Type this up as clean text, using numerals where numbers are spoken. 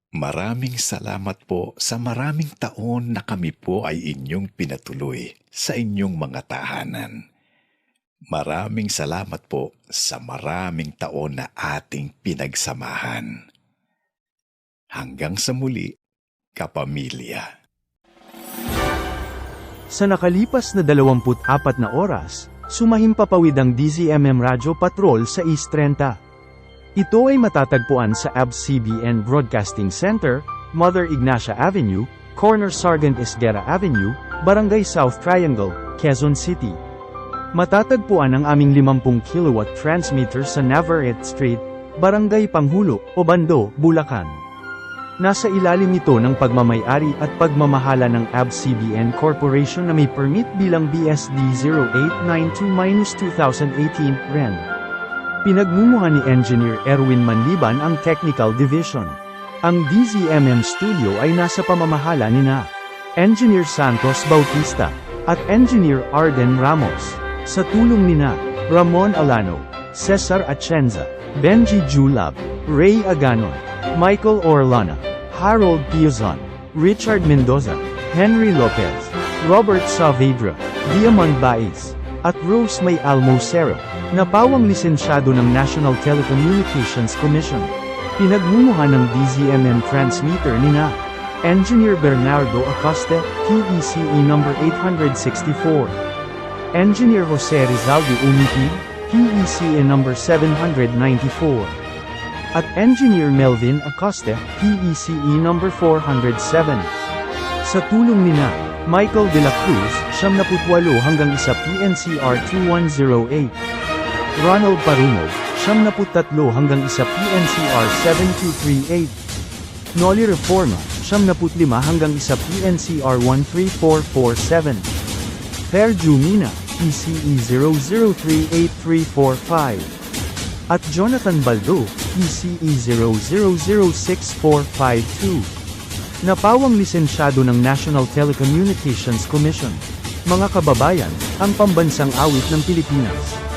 Maraming salamat po sa maraming taon na kami po ay inyong pinatuloy sa inyong mga tahanan. Maraming salamat po sa maraming taon na ating pinagsamahan. Hanggang sa muli, kapamilya. Sa nakalipas na 24 na oras, sumahimpapawid ang DZMM Radyo Patrol sa East 30. Ito ay matatagpuan sa ABS-CBN Broadcasting Center, Mother Ignacia Avenue, Corner Sargent Esguerra Avenue, Barangay South Triangle, Quezon City. Matatagpuan ang aming 50 kilowatt transmitter sa Navarrete Street, Barangay Panghulo, Obando, Bulacan. Nasa ilalim ito ng pagmamay-ari at pagmamahala ng ABS-CBN Corporation na may permit bilang BSD 0892-2018, REN. Pinagmumuhan ni Engineer Erwin Manliban ang Technical Division. Ang DZMM Studio ay nasa pamamahala nina Engineer Santos Bautista at Engineer Arden Ramos. Sa tulong nina Ramon Alano, Cesar Atienza, Benji Julab, Ray Aganon, Michael Orlana, Harold Piazon, Richard Mendoza, Henry Lopez, Robert Saavedra, Diamond Baez, at Rose May Almocero, na pawang lisensyado ng National Telecommunications Commission. Pinagmumuhan ng DZMM transmitter nina Engineer Bernardo Acosta, TECE number 864. Engineer Jose Rizaldo Umipig, TECE number 794. At Engineer Melvin Acosta, TECE number 407. Sa tulong nina Michael De La Cruz, 78 hanggang 1 PNCR 2108. Ronald Parumo, 73 hanggang 1 PNCR 7238. Noli Reforma, 75 hanggang 1 PNCR 13447. Ferju Mina, PCE 00383445. At Jonathan Baldo, PCE 0006452. Napawang lisensyado ng National Telecommunications Commission. Mga kababayan, ang pambansang awit ng Pilipinas.